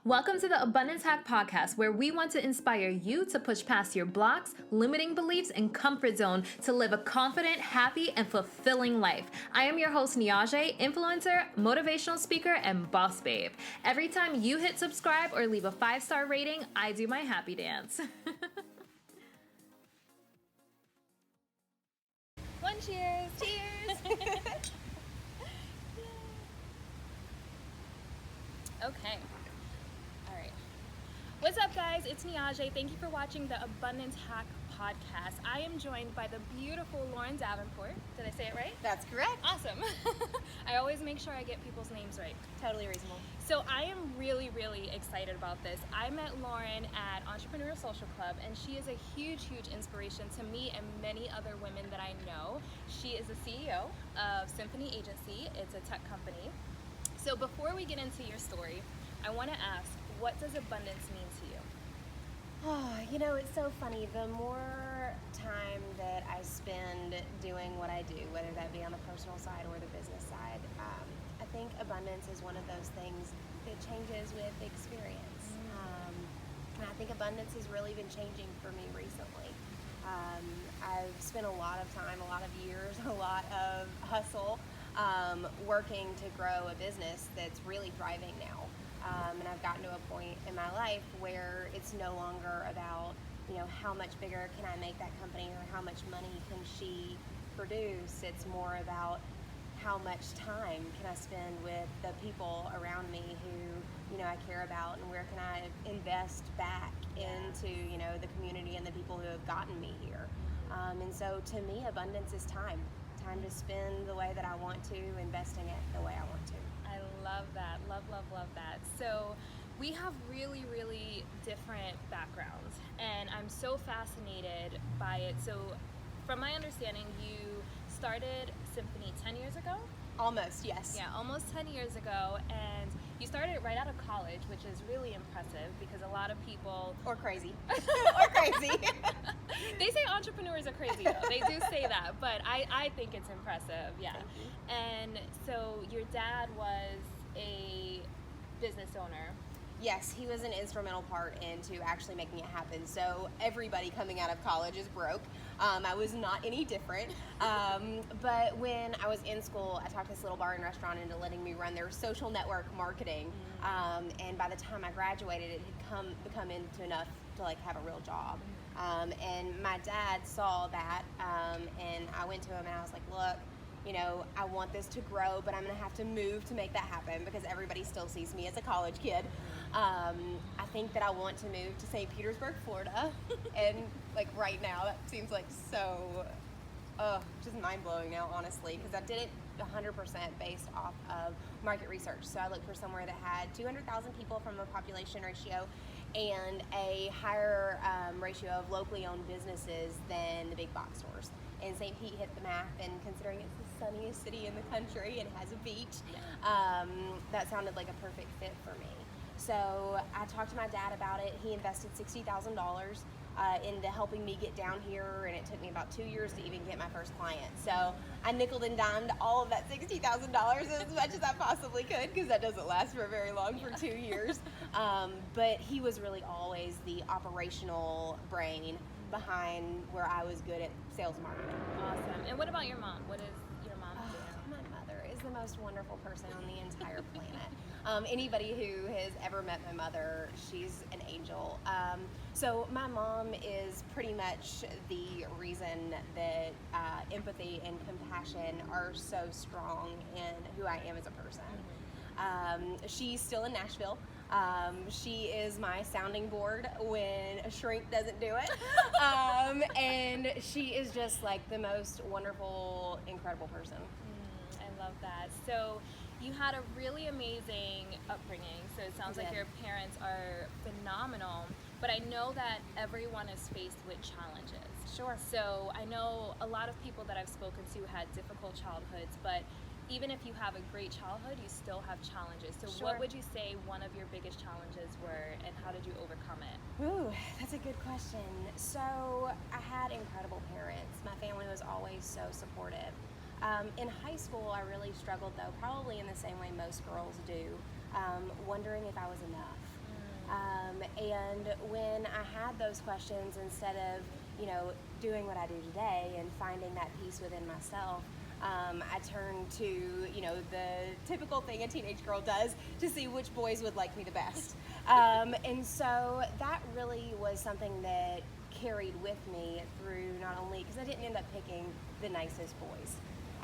Welcome to the Abundance Hack Podcast, where we want to inspire you to push past your blocks, limiting beliefs, and comfort zone to live a confident, happy, and fulfilling life. I am your host, Niajae, influencer, motivational speaker, and boss babe. Every time you hit subscribe or leave a 5-star rating, I do my happy dance. One cheers. Cheers. Okay. What's up, guys? It's Niajae. Thank you for watching the Abundance Hack Podcast. I am joined by the beautiful Lauren Davenport. Did I say it right? That's correct. Awesome. I always make sure I get people's names right. Totally reasonable. So I am really, really excited about this. I met Lauren at Entrepreneur Social Club, and she is a huge, huge inspiration to me and many other women that I know. She is the CEO of Symphony Agency. It's a tech company. So before we get into your story, I want to ask, what does abundance mean to you? Oh, it's so funny. The more time that I spend doing what I do, whether that be on the personal side or the business side, I think abundance is one of those things that changes with experience. And I think abundance has really been changing for me recently. I've spent a lot of time, a lot of years, a lot of hustle working to grow a business that's really thriving now. And I've gotten to a point in my life where it's no longer about, how much bigger can I make that company or how much money can she produce. It's more about how much time can I spend with the people around me who, I care about, and where can I invest back into, the community and the people who have gotten me here. And so to me, abundance is time to spend the way that I want to, investing it the way I want to. I love that. Love, love, love that. So we have really, really different backgrounds, and I'm so fascinated by it. So from my understanding, you started Symphony 10 years ago? Almost, yes. Yeah, almost 10 years ago, and you started it right out of college, which is really impressive because a lot of people... Or crazy. Or crazy. They say entrepreneurs are crazy, though. They do say that, but I think it's impressive, yeah. And so your dad was a business owner. Yes, he was an instrumental part into actually making it happen. So everybody coming out of college is broke. I was not any different. But when I was in school, I talked this little bar and restaurant into letting me run their social network marketing. And by the time I graduated, it had become into enough to have a real job. And my dad saw that, and I went to him and I was like, look, I want this to grow, but I'm going to have to move to make that happen because everybody still sees me as a college kid. I think that I want to move to St. Petersburg, Florida. And right now, that seems so just mind-blowing now, honestly, because I did it 100% based off of market research. So I looked for somewhere that had 200,000 people from a population ratio and a higher ratio of locally owned businesses than the big box stores. And St. Pete hit the map, and considering it's the sunniest city in the country and has a beach, that sounded like a perfect fit for me. So I talked to my dad about it. He invested $60,000 into helping me get down here, and it took me about 2 years to even get my first client. So I nickeled and dimed all of that $60,000 as much as I possibly could, because that doesn't last for very long, for 2 years. But he was really always the operational brain behind where I was good at sales and marketing. Awesome. And what about your mom? What is your mom doing? My mother is the most wonderful person on the entire planet. Anybody who has ever met my mother, she's an angel. So my mom is pretty much the reason that empathy and compassion are so strong in who I am as a person. She's still in Nashville. She is my sounding board when a shrink doesn't do it. And she is just the most wonderful, incredible person. I love that. So you had a really amazing upbringing. So it sounds like your parents are phenomenal, but I know that everyone is faced with challenges. Sure. So I know a lot of people that I've spoken to had difficult childhoods, but even if you have a great childhood, you still have challenges. So what would you say one of your biggest challenges were, and how did you overcome it? Ooh, that's a good question. So I had incredible parents. My family was always so supportive. In high school, I really struggled, though, probably in the same way most girls do. wondering if I was enough. And when I had those questions, instead of, doing what I do today and finding that peace within myself, I turned to, the typical thing a teenage girl does to see which boys would like me the best. And so that really was something that carried with me through, not only because I didn't end up picking the nicest boys.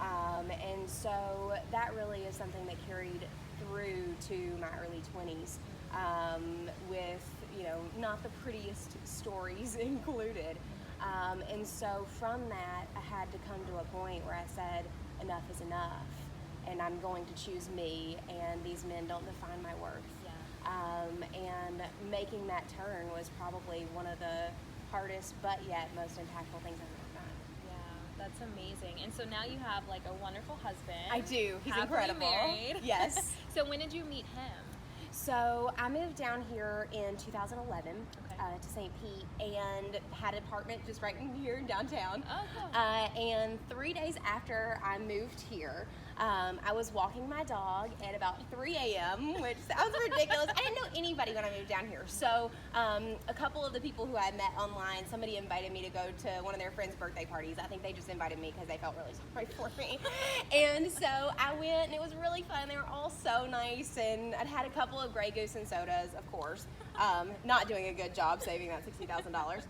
And so that really is something that carried through to my early 20s, with, not the prettiest stories included. And so from that, I had to come to a point where I said, enough is enough, and I'm going to choose me, and these men don't define my worth. And making that turn was probably one of the hardest but yet most impactful things I've ever done. Yeah, that's amazing. And so now you have like a wonderful husband. I do. He's happily incredible. Married. Yes. So when did you meet him? So I moved down here in 2011 Okay. to St. Pete, and had an apartment just right in here in downtown. Oh, cool. And 3 days after I moved here, I was walking my dog at about 3 a.m., which sounds ridiculous. I didn't know anybody when I moved down here. So a couple of the people who I met online, somebody invited me to go to one of their friends' birthday parties. I think they just invited me because they felt really sorry for me. And so I went, and it was really fun. They were all so nice, and I'd had a couple of Grey Goose and sodas, of course. Not doing a good job saving that $60,000.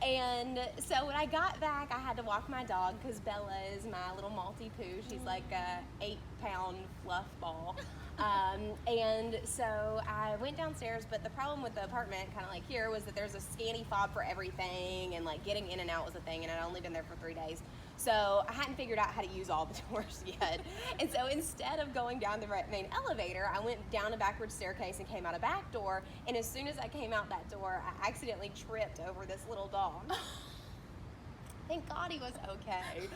And so when I got back, I had to walk my dog because Bella is my little Maltipoo. She's like a 8-pound fluff ball. And so I went downstairs, but the problem with the apartment, kind of like here, was that there's a scanny fob for everything, and like getting in and out was a thing, and I'd only been there for 3 days. So I hadn't figured out how to use all the doors yet. And so instead of going down the main elevator, I went down a backward staircase and came out a back door. And as soon as I came out that door, I accidentally tripped over this little dog. Thank God he was okay.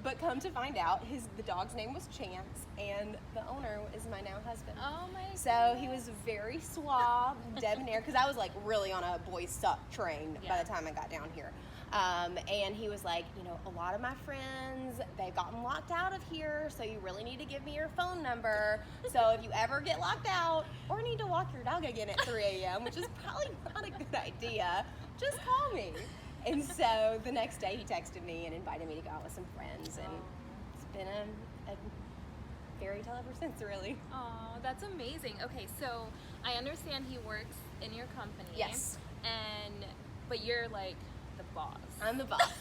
But come to find out, the dog's name was Chance, and the owner is my now husband. Oh my God. So he was very suave, debonair, because I was like really on a boy suck train by the time I got down here. And he was like, a lot of my friends, they've gotten locked out of here, so you really need to give me your phone number. So if you ever get locked out or need to walk your dog again at 3 a.m., which is probably not a good idea, just call me. And so the next day he texted me and invited me to go out with some friends, and it's been a fairy tale ever since, really. Oh, that's amazing. Okay, so I understand he works in your company. Yes. But you're like the boss. I'm the boss.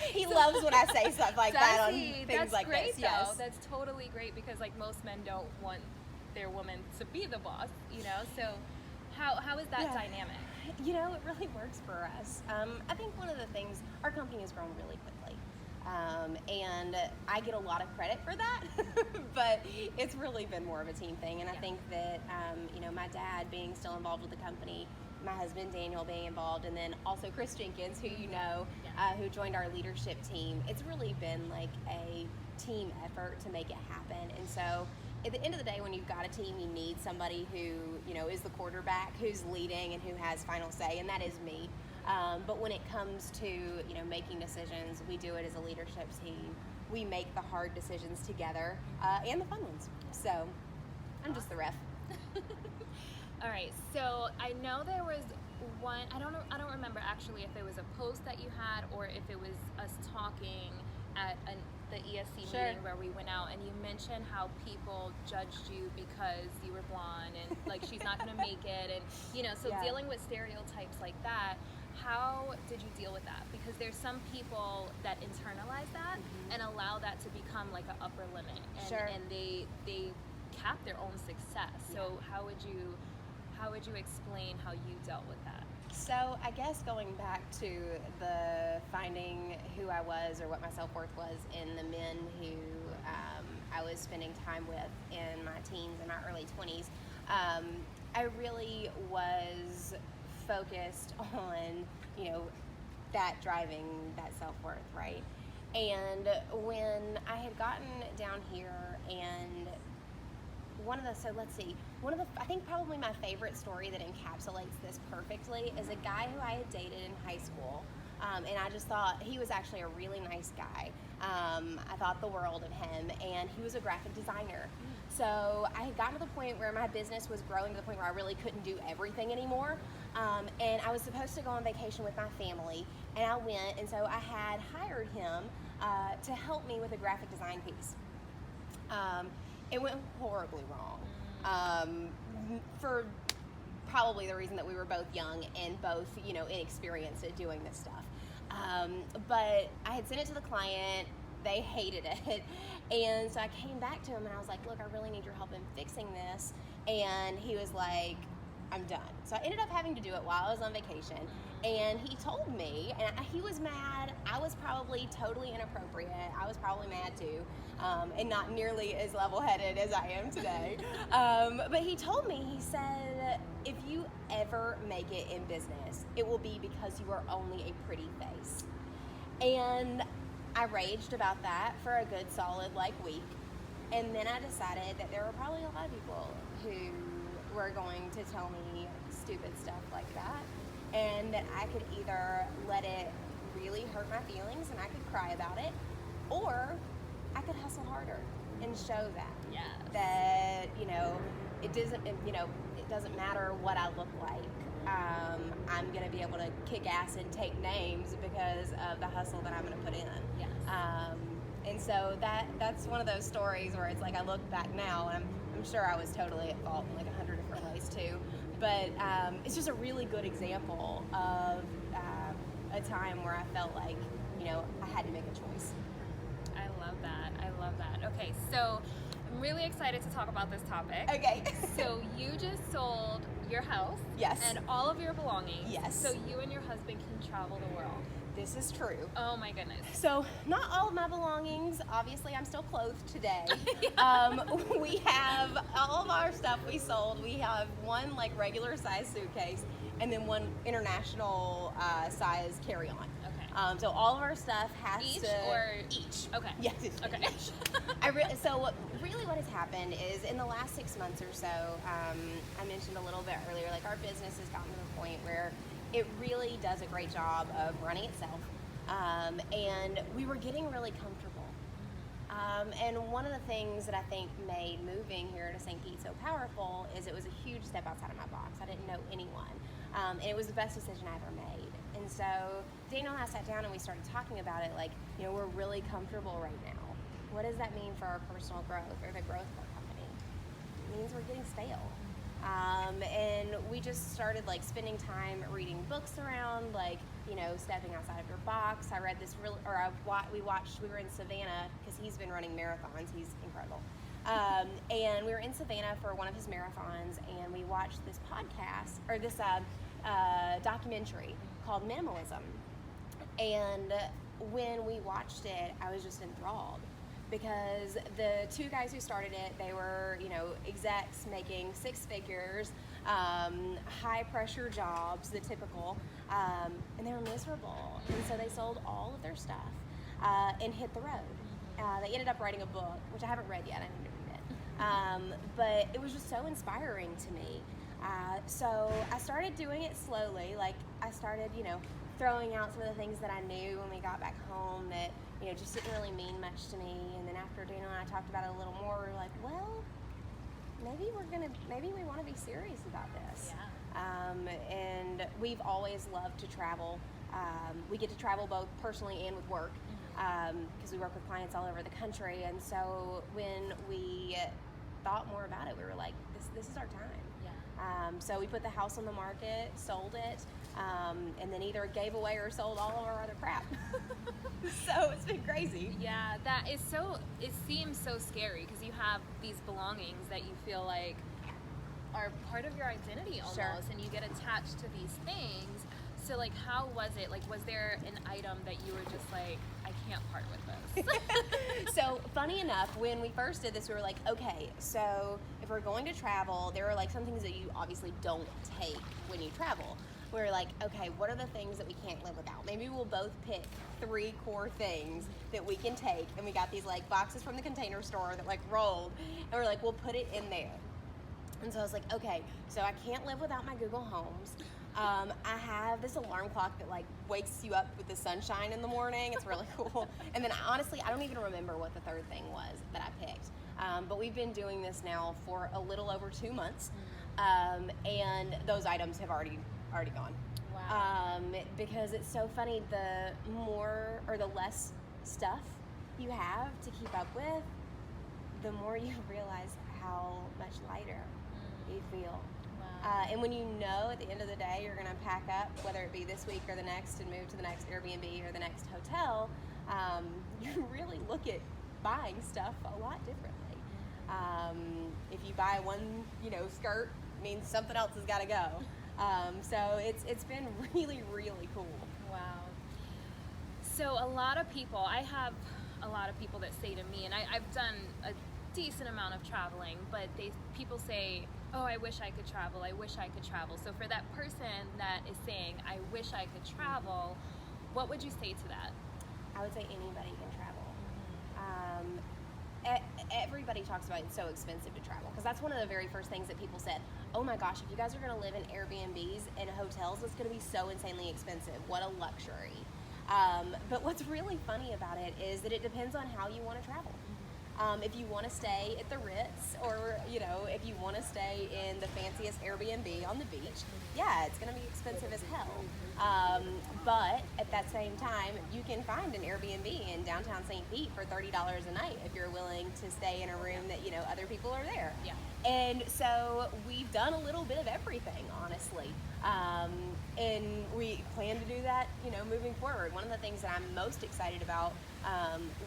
He loves when I say stuff like that on things That's like great, this. Yes. though. That's totally great, because like most men don't want their woman to be the boss, So how is that dynamic? It really works for us. I think one of the things, our company has grown really quickly. And I get a lot of credit for that, but it's really been more of a team thing. And I think that, my dad being still involved with the company, my husband Daniel being involved, and then also Chris Jenkins, who who joined our leadership team. It's really been like a team effort to make it happen. And so at the end of the day, when you've got a team, you need somebody who, is the quarterback, who's leading and who has final say, and that is me. But when it comes to, making decisions, we do it as a leadership team. We make the hard decisions together, and the fun ones. So I'm just the ref. All right, so I know there was one, I don't remember actually if it was a post that you had or if it was us talking at the ESC meeting where we went out, and you mentioned how people judged you because you were blonde and like she's not gonna make it, and dealing with stereotypes like that. How did you deal with that? Because there's some people that internalize that and allow that to become like an upper limit, and they cap their own success. So how would you explain how you dealt with that? So I guess going back to the finding who I was or what my self-worth was in the men who I was spending time with in my teens and my early 20s, I really was focused on, that driving that self-worth, right? And when I had gotten down here, and I think probably my favorite story that encapsulates this perfectly is a guy who I had dated in high school. And I just thought he was actually a really nice guy. I thought the world of him, and he was a graphic designer. So I had gotten to the point where my business was growing to the point where I really couldn't do everything anymore. And I was supposed to go on vacation with my family, and I went, and so I had hired him to help me with a graphic design piece. It went horribly wrong for probably the reason that we were both young and both, inexperienced at doing this stuff. But I had sent it to the client. They hated it. And so I came back to him and I was like, look, I really need your help in fixing this. And he was like, I'm done. So I ended up having to do it while I was on vacation. And he told me, and he was mad. I was probably totally inappropriate. I was probably mad too, and not nearly as level-headed as I am today. But he told me, he said, if you ever make it in business, it will be because you are only a pretty face. And I raged about that for a good solid week. And then I decided that there were probably a lot of people who were going to tell me stupid stuff like that, and that I could either let it really hurt my feelings and I could cry about it, or I could hustle harder and show that that it doesn't matter what I look like. I'm gonna be able to kick ass and take names because of the hustle that I'm gonna put in. Yes. And so that's one of those stories where it's like I look back now and I'm sure I was totally at fault in 100 different ways too, but it's just a really good example of a time where I felt like I had to make a choice. I love that. Okay, so I'm really excited to talk about this topic. Okay. So you just sold your house. Yes. And all of your belongings. Yes. So you and your husband can travel the world. This is true. Oh my goodness. So not all of my belongings. Obviously, I'm still clothed today. We have all of our stuff we sold. We have one regular size suitcase and then one international size carry-on. Okay. So all of our stuff has Each to or each. Okay. Yes. Okay. So what has happened is in the last 6 months or so, I mentioned a little bit earlier, our business has gotten to the point where it really does a great job of running itself, and we were getting really comfortable. And one of the things that I think made moving here to St. Pete so powerful is it was a huge step outside of my box. I didn't know anyone, and it was the best decision I ever made. And so Daniel and I sat down and we started talking about it. We're really comfortable right now. What does that mean for our personal growth or the growth of our company? It means we're getting stale. And we just started spending time reading books around stepping outside of your box. I read this we were in Savannah because he's been running marathons. He's incredible. And we were in Savannah for one of his marathons, and we watched this podcast or this documentary called Minimalism. And when we watched it, I was just enthralled. Because the two guys who started it, they were, execs making 6 figures, high pressure jobs, the typical, and they were miserable. And so they sold all of their stuff and hit the road. They ended up writing a book, which I haven't read yet. I need to read it. But it was just so inspiring to me. So I started doing it slowly. I started, throwing out some of the things that I knew when we got back home that just didn't really mean much to me. And then after Daniel and I talked about it a little more, we were like, well, maybe we want to be serious about this. Yeah. And we've always loved to travel. We get to travel both personally and with work because we work with clients all over the country. And so when we thought more about it, we were like, this is our time. Yeah. So we put the house on the market, sold it, and then either gave away or sold all of our other crap. So it's been crazy. Yeah, it seems so scary because you have these belongings that you feel like are part of your identity almost, Sure. and you get attached to these things. So how was it? Was there an item that you were just like, I can't part with this? So funny enough, when we first did this, we were like, okay, so if we're going to travel, there are some things that you obviously don't take when you travel. We were like, okay, what are the things that we can't live without? Maybe we'll both pick 3 core things that we can take. And we got these boxes from the Container Store that rolled, and we're like, we'll put it in there. And so I was like, okay, so I can't live without my Google Homes. I have this alarm clock that like wakes you up with the sunshine in the morning. It's really cool. And then honestly, I don't even remember what the third thing was that I picked. But we've been doing this now for a little over 2 months, and those items have already gone. Wow. Because it's so funny. The more or the less stuff you have to keep up with, the more you realize how much lighter you feel. Wow. And when you know at the end of the day you're going to pack up, whether it be this week or the next, and move to the next Airbnb or the next hotel, you really look at buying stuff a lot differently. If you buy one, skirt, it means something else has got to go. So it's been really, really cool. Wow. So I have a lot of people that say to me, and I've done a decent amount of traveling, but people say, oh, I wish I could travel, I wish I could travel. So for that person that is saying, I wish I could travel, what would you say to that? I would say anybody can travel. Everybody talks about it's so expensive to travel, because that's one of the very first things that people said. Oh my gosh, if you guys are going to live in Airbnbs and hotels, it's going to be so insanely expensive. What a luxury. But what's really funny about it is that it depends on how you want to travel. If you want to stay at the Ritz, or if you want to stay in the fanciest Airbnb on the beach, yeah, it's going to be expensive as hell. But at that same time, you can find an Airbnb in downtown St. Pete for $30 a night if you're willing to stay in a room that other people are there. Yeah. And so we've done a little bit of everything, honestly. And we plan to do that, moving forward. One of the things that I'm most excited about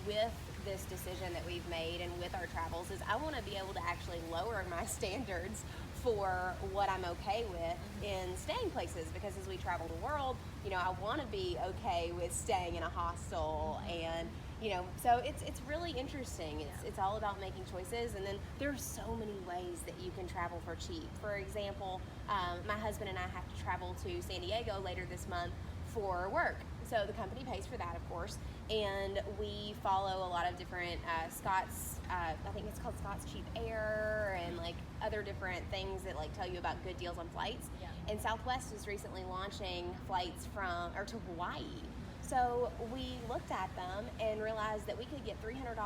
with this decision that we've made and with our travels is I want to be able to actually lower my standards for what I'm okay with in staying places, because as we travel the world, I want to be okay with staying in a hostel, and so it's really interesting. It's all about making choices, and then there's so many ways that you can travel for cheap. For example, my husband and I have to travel to San Diego later this month for work. So the company pays for that, of course, and we follow a lot of different Scott's, I think it's called Scott's Cheap Air, and like other different things that like tell you about good deals on flights. Yeah. And Southwest is recently launching flights to Hawaii. So we looked at them and realized that we could get $300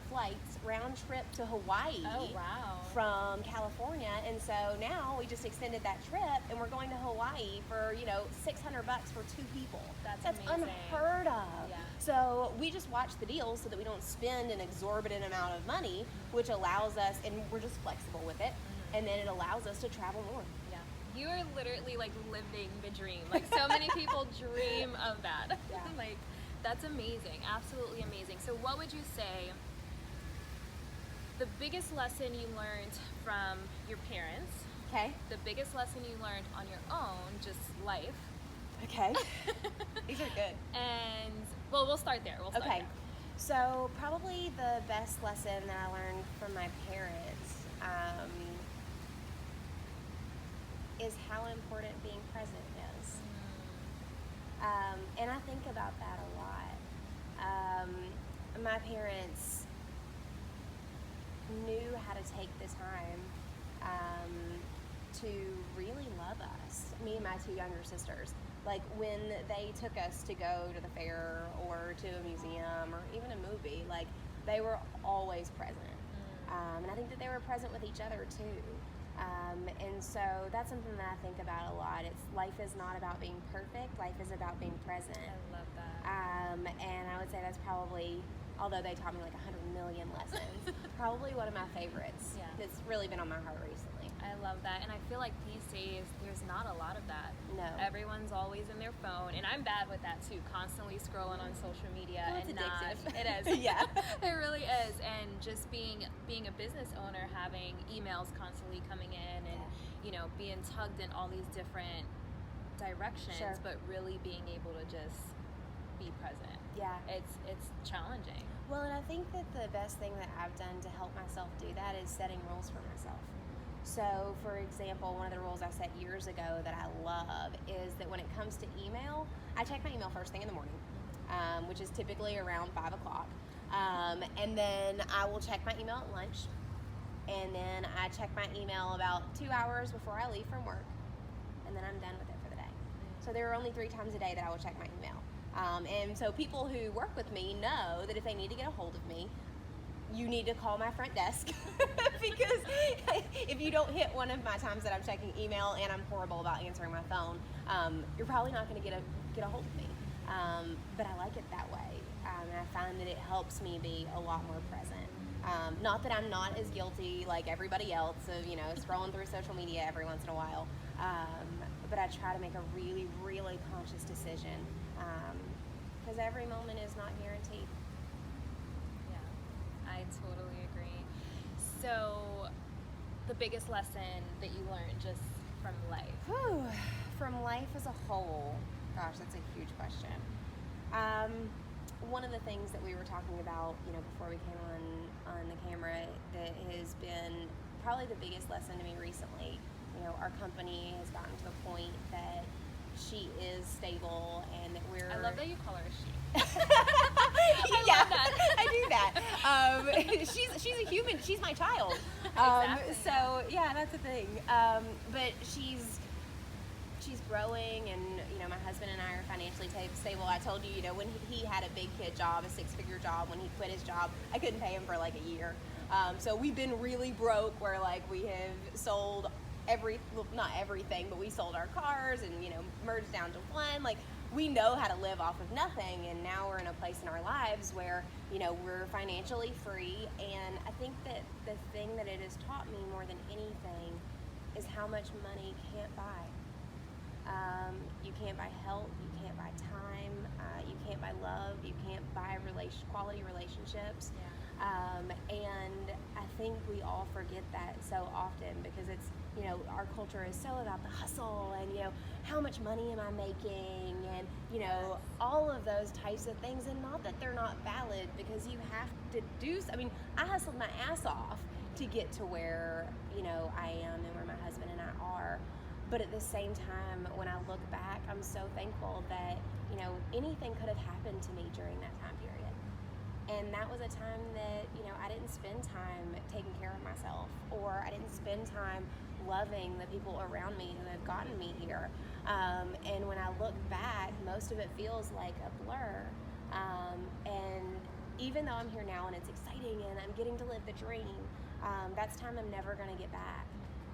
flights round trip to Hawaii. Oh, wow. From California. And so now we just extended that trip, and we're going to Hawaii for, $600 for 2 people. That's amazing. Unheard of. Yeah. So we just watch the deals so that we don't spend an exorbitant amount of money, which allows us, and we're just flexible with it, and then it allows us to travel more. Yeah. You are literally like living the dream. Like so many people dream of that. Yeah. Like that's amazing. Absolutely amazing. So what would you say the biggest lesson you learned from your parents? Okay. The biggest lesson you learned on your own, just life. Okay. These are good. And well, we'll start there. Okay. So probably the best lesson that I learned from my parents is how important being present is. And I think about that a lot. My parents knew how to take the time to really love us, me and my 2 younger sisters. Like when they took us to go to the fair or to a museum or even a movie, like they were always present. And I think that they were present with each other too. And so that's something that I think about a lot. Life is not about being perfect. Life is about being present. I love that. And I would say that's probably, although they taught me like 100 million lessons, probably one of my favorites. Yeah. That's really been on my heart recently. I love that. And I feel like these days there's not a lot of that. No. Everyone's always in their phone, and I'm bad with that too, constantly scrolling on social media. Well, it's addictive. It is. Yeah. It really is. And just being a business owner, having emails constantly coming in, and being tugged in all these different directions, Sure. but really being able to just be present. Yeah. It's challenging. Well, and I think that the best thing that I've done to help myself do that is setting rules for myself. So, for example, one of the rules I set years ago that I love is that when it comes to email, I check my email first thing in the morning, which is typically around 5 o'clock. And then I will check my email at lunch. And then I check my email about 2 hours before I leave from work. And then I'm done with it for the So there are only 3 times a day that I will check my email. And so people who work with me know that if they need to get a hold of me, you need to call my front desk because if you don't hit one of my times that I'm checking email, and I'm horrible about answering my phone, you're probably not going to get a hold of me. But I like it that way, and I find that it helps me be a lot more present. Not that I'm not as guilty like everybody else of scrolling through social media every once in a while, but I try to make a really, really conscious decision because every moment is not guaranteed. I totally agree. So, the biggest lesson that you learned just from life? Whew. From life as a whole, gosh, that's a huge question. One of the things that we were talking about, before we came on the camera, that has been probably the biggest lesson to me recently. Our company has gotten to a point that she is stable, and that we're. I love that you call her a she. I love that. I do that. She's a human. She's my child. Exactly. So yeah, that's the thing. But she's growing, and my husband and I are financially stable. I told you, when he had a big kid job, a 6-figure job, when he quit his job, I couldn't pay him for like a year. So we've been really broke, where like we have sold not everything, but we sold our cars and merged down to one. Like, we know how to live off of nothing, and now we're in a place in our lives where we're financially free. And I think that the thing that it has taught me more than anything is how much money can't buy. You can't buy health, you can't buy time, you can't buy love, you can't buy quality relationships. And I think we all forget that so often, because it's our culture is so about the hustle and how much money am I making, and all of those types of things. And not that they're not valid, because you have to do. I mean, I hustled my ass off to get to where I am and where my husband and I are. But at the same time, when I look back, I'm so thankful that anything could have happened to me during that time period. And that was a time that I didn't spend time taking care of myself, or I didn't spend time loving the people around me who have gotten me here. And when I look back, most of it feels like a blur. And even though I'm here now and it's exciting and I'm getting to live the dream, that's time I'm never going to get back.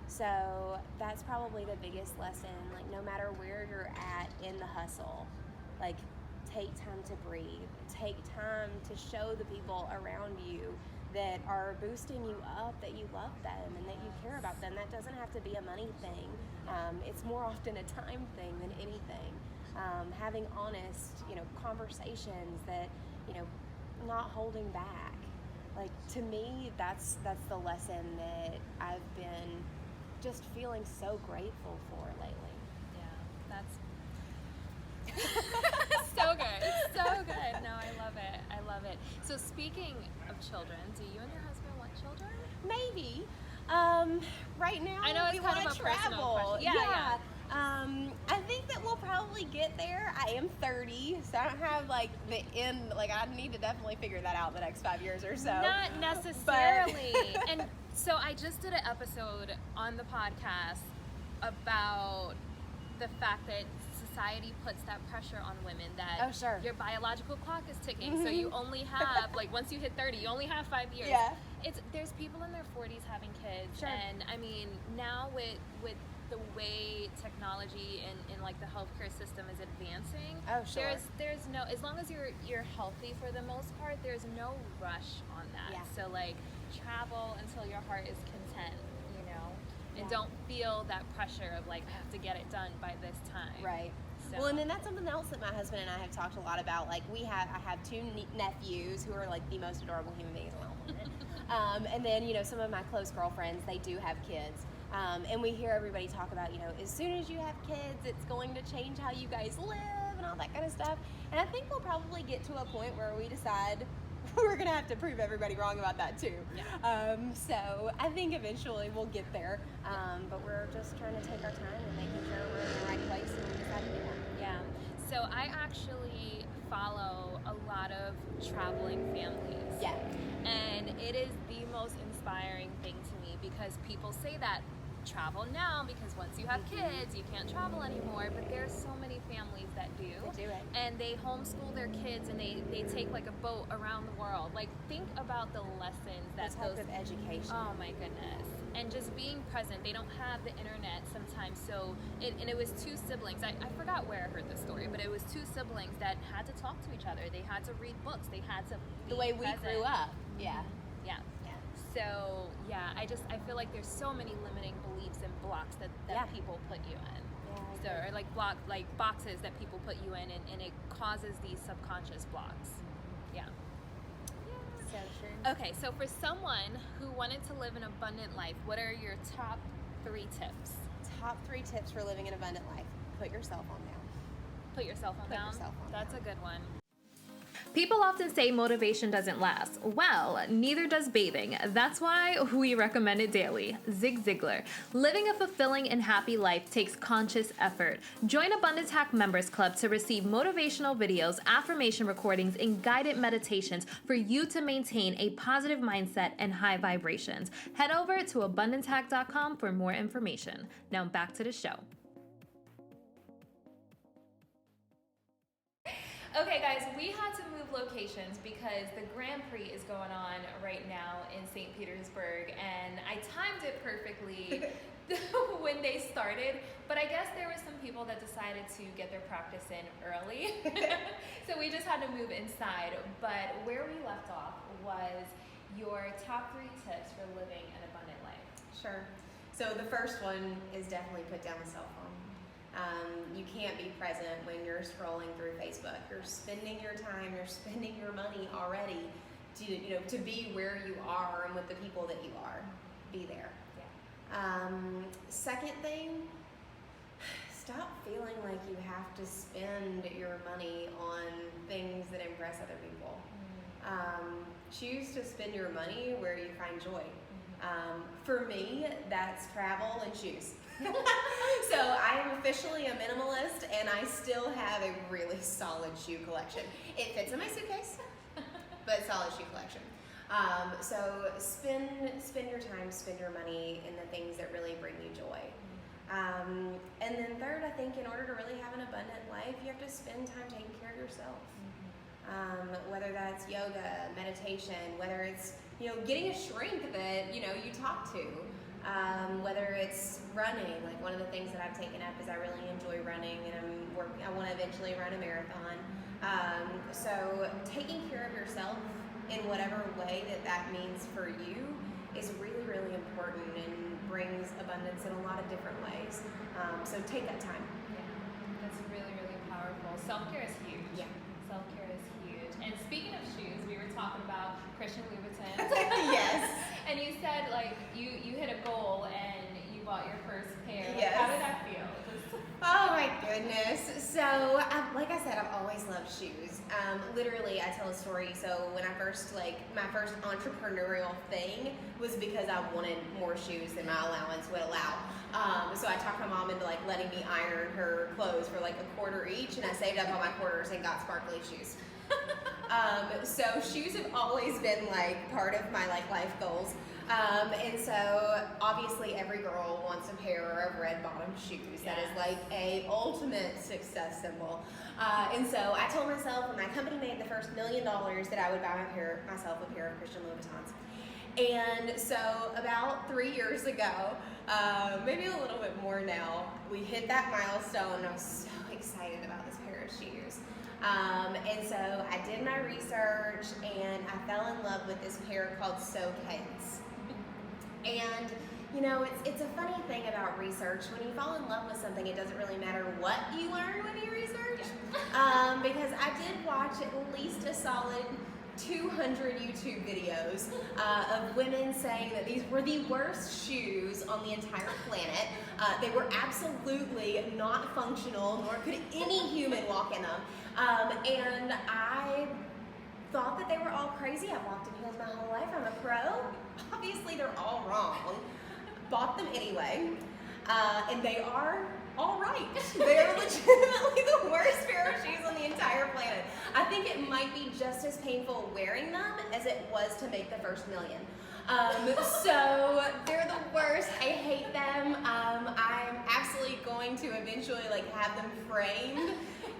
So that's probably the biggest lesson. Like, no matter where you're at in the hustle, like, take time to breathe. Take time to show the people around you that are boosting you up that you love them and that you care about them. That doesn't have to be a money thing. It's more often a time thing than anything. Having honest, conversations that, not holding back. Like, to me, that's the lesson that I've been just feeling so grateful for lately. Yeah, that's so good. So good. No, I love it. I love it. So, speaking of children, do you and your husband want children? Maybe. Right now, I know it's we kind want of to a personal travel. question. Yeah. I think that we'll probably get there. I am 30, so I don't have like the end. Like, I need to definitely figure that out in the next 5 years or so. Not necessarily. And so I just did an episode on the podcast about the fact that society puts that pressure on women that your biological clock is ticking. So you only have, like, once you hit 30, you only have 5 years. Yeah. There's people in their 40s having kids. Sure. And I mean, now with the way technology and like the healthcare system is advancing, there's no, as long as you're healthy for the most part, there's no rush on that. Yeah. So, like, travel until your heart is content, and don't feel that pressure of like, I have to get it done by this time. Right. So. Well, and then that's something else that my husband and I have talked a lot about. Like, I have 2 nephews who are like the most adorable human beings on the planet. And then, some of my close girlfriends, they do have kids. And we hear everybody talk about, as soon as you have kids, it's going to change how you guys live and all that kind of stuff. And I think we'll probably get to a point where we decide we're going to have to prove everybody wrong about that too. Yeah. So I think eventually we'll get there. But we're just trying to take our time and making sure we're in the right place and we decide to do that. Yeah. So I actually follow a lot of traveling families. Yeah. And it is the most inspiring thing to me, because people say that travel now because once you have kids, you can't travel anymore. But there's so many families that do. They do it. And they homeschool their kids and they take like a boat around the world. Like, think about the lessons that That type of education. Oh my goodness. And just being present. They don't have the internet sometimes. So, it was two siblings. I forgot where I heard the story, but it was two siblings that had to talk to each other. They had to read books. They had to be The way we present. grew up. Yeah. Yeah. So, yeah, I feel like there's so many limiting beliefs and blocks that people put you in. So, or like boxes that people put you in, and it causes these subconscious blocks. Yeah. So true. Okay, so for someone who wanted to live an abundant life, what are your top 3 tips? Top 3 tips for living an abundant life. Put your cell phone down. Put your cell phone Put down? your cell phone That's a good one. People often say motivation doesn't last. Well, neither does bathing. That's why we recommend it daily. Zig Ziglar. Living a fulfilling and happy life takes conscious effort. Join Abundance Hack Members Club to receive motivational videos, affirmation recordings, and guided meditations for you to maintain a positive mindset and high vibrations. Head over to abundancehack.com for more information. Now back to the show. Okay, guys, we had to move locations because the Grand Prix is going on right now in St. Petersburg, and I timed it perfectly when they started, but I guess there were some people that decided to get their practice in early, so we just had to move inside. But where we left off was your top 3 tips for living an abundant life. Sure. So the first one is definitely put down the cell phone. You can't be present when you're scrolling through Facebook. You're spending your time, you're spending your money already to be where you are and with the people that you are. Be there. Yeah. Second thing, stop feeling like you have to spend your money on things that impress other people. Choose to spend your money where you find joy. For me, that's travel and shoes. So I am officially a minimalist, and I still have a really solid shoe collection. It fits in my suitcase, but solid shoe collection. So spend your time, spend your money in the things that really bring you joy. And then third, I think in order to really have an abundant life, you have to spend time taking care of yourself. Whether that's yoga, meditation, whether it's getting a shrink that you talk to. Whether it's running, like one of the things that I've taken up is I really enjoy running, and I want to eventually run a marathon. So taking care of yourself in whatever way that means for you is really, really important and brings abundance in a lot of different ways. So take that time. Yeah, that's really, really powerful. Self-care is huge. Yeah. Self-care is huge. And speaking of shoes, we were talking about Christian Louboutin. Yes. And you said you hit a goal and you bought your first pair. Yes. How did that feel? Oh my goodness. So, like I said, I've always loved shoes. Literally, I tell a story. So when I first, my first entrepreneurial thing was because I wanted more shoes than my allowance would allow. So I talked my mom into letting me iron her clothes for a quarter each, and I saved up all my quarters and got sparkly shoes. So shoes have always been part of my life goals. And so obviously every girl wants a pair of red bottom shoes. That is a ultimate success symbol. And so I told myself when my company made the first $1 million that I would buy myself a pair of Christian Louboutins. And so about 3 years ago, maybe a little bit more now, we hit that milestone, and I was so excited about this pair of shoes. And so I did my research, and I fell in love with this pair called So Kids. And it's a funny thing about research. When you fall in love with something, it doesn't really matter what you learn when you research. Because I did watch at least a solid 200 YouTube videos of women saying that these were the worst shoes on the entire planet. They were absolutely not functional, nor could any human walk in them. And I thought that they were all crazy. I've walked in heels my whole life. I'm a pro. Obviously, they're all wrong. Bought them anyway. And they are all right. They're legitimately the worst pair of shoes on the entire planet. I think it might be just as painful wearing them as it was to make the first $1 million. So they're the worst. I hate them. I'm absolutely going to eventually like have them framed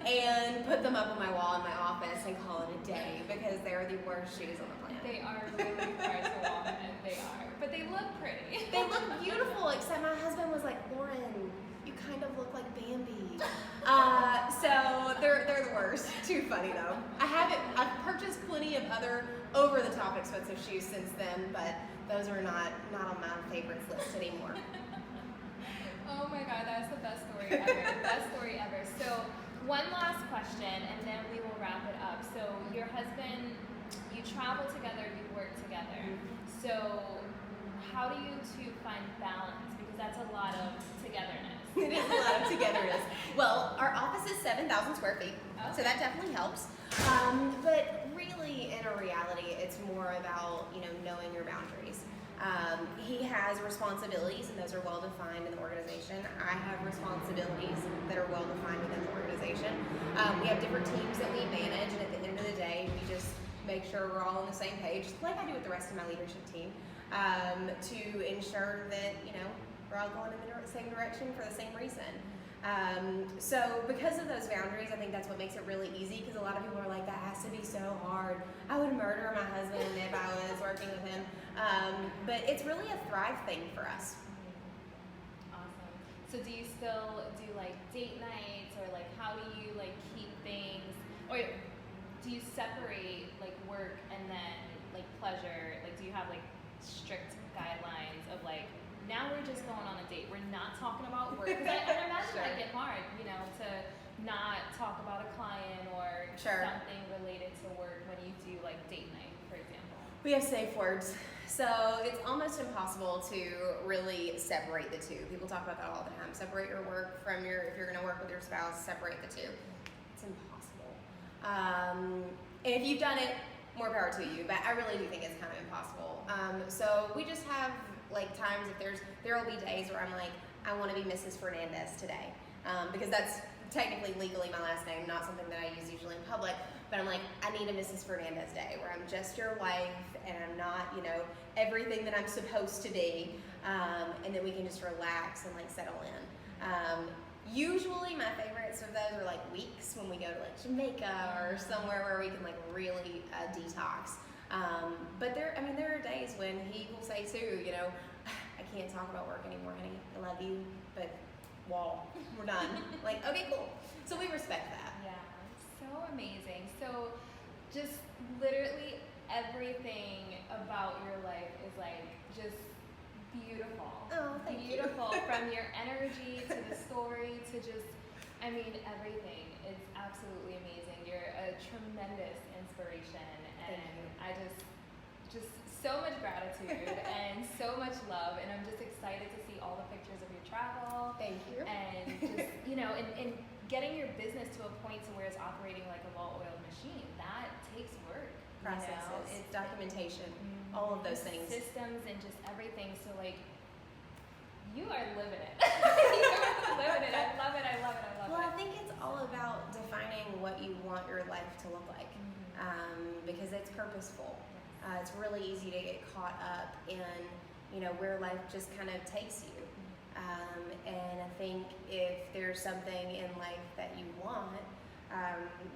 and put them up on my wall in my office and call it a day because they're the worst shoes on the planet. They are really hard to walk in. They are, but they look pretty. They look beautiful, except my husband was like, Lauren, you kind of look like Bambi. So they're the worst. Too funny though. I've purchased plenty of other over-the-top expensive shoes since then, but those are not on my favorites list anymore. Oh my God, that's the best story ever. Best story ever. So one last question, and then we will wrap it up. So your husband, you travel together, you work together. So how do you two find balance? Because that's a lot of togetherness. It is a lot of togetherness. Well, our office is 7,000 square feet, so that definitely helps. But really, in a reality, it's more about knowing your boundaries. He has responsibilities, and those are well defined in the organization. I have responsibilities that are well defined within the organization. We have different teams that we manage, and at the end of the day, we just make sure we're all on the same page, like I do with the rest of my leadership team, to ensure that we're all going in the same direction for the same reason. So because of those boundaries, I think that's what makes it really easy, because a lot of people are like, that has to be so hard. I would murder my husband if I was working with him. But it's really a thrive thing for us. Awesome. So do you still do like date nights, or like how do you like keep things, or do you separate like work and then like pleasure? Like do you have like strict guidelines of like, now we're just going on a date, we're not talking about work? Because I imagine it get hard, to not talk about a client or something related to work when you do like date night, for example. We have safe words. So it's almost impossible to really separate the two. People talk about that all the time. Separate your work from if you're gonna work with your spouse, separate the two. It's impossible. And if you've done it, more power to you, but I really do think it's kind of impossible. So we just have like times, there will be days where I'm like, I want to be Mrs. Fernandez today, because that's technically legally my last name, not something that I use usually in public, but I'm like, I need a Mrs. Fernandez day where I'm just your wife and I'm not, everything that I'm supposed to be, and then we can just relax and like settle in. Usually my favorites of those are like weeks when we go to like Jamaica or somewhere where we can like really detox. But there are days when he will say too, I can't talk about work anymore, honey. I love you, but we're done. Like, okay, cool. So we respect that. Yeah, so amazing. So just literally everything about your life is like just beautiful. Oh, thank you. Beautiful. From your energy to the story to just, everything is absolutely amazing. You're a tremendous inspiration, and I just so much gratitude and so much love, and I'm just excited to see all the pictures of your travel. Thank you. And just, and getting your business to a point to where it's operating like a well-oiled machine. That takes work. Processes, It's documentation, all of those things. Systems and just everything. So like, you are living it. You are living it. I love it. Well, I think it's all about defining what you want your life to look like, because it's purposeful. It's really easy to get caught up in, where life just kind of takes you. And I think if there's something in life that you want,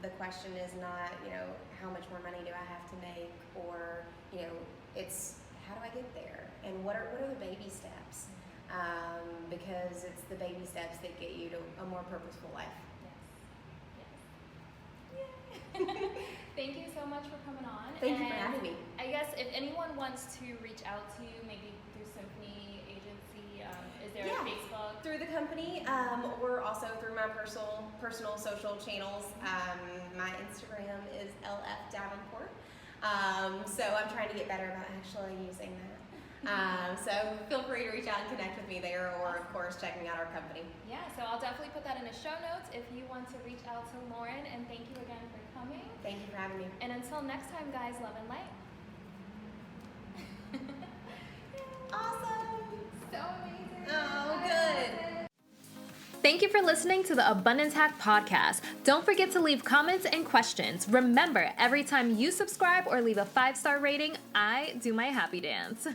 the question is not, how much more money do I have to make, or, it's how do I get there, and what are the baby steps? Because it's the baby steps that get you to a more purposeful life. Yes. Thank you so much for coming on. Thank you for having me. I guess if anyone wants to reach out to you, maybe through Symphony Agency, is there a Facebook? Through the company, or also through my personal social channels. My Instagram is LF Davenport. So I'm trying to get better about actually using that. So feel free to reach out and connect with me there, or of course checking out our company. Yeah, so I'll definitely put that in the show notes if you want to reach out to Lauren, and thank you again for coming. Thank you for having me. And until next time, guys, love and light. Awesome. So amazing. Oh, good. Thank you for listening to the Abundance Hack Podcast. Don't forget to leave comments and questions. Remember, every time you subscribe or leave a 5-star rating, I do my happy dance.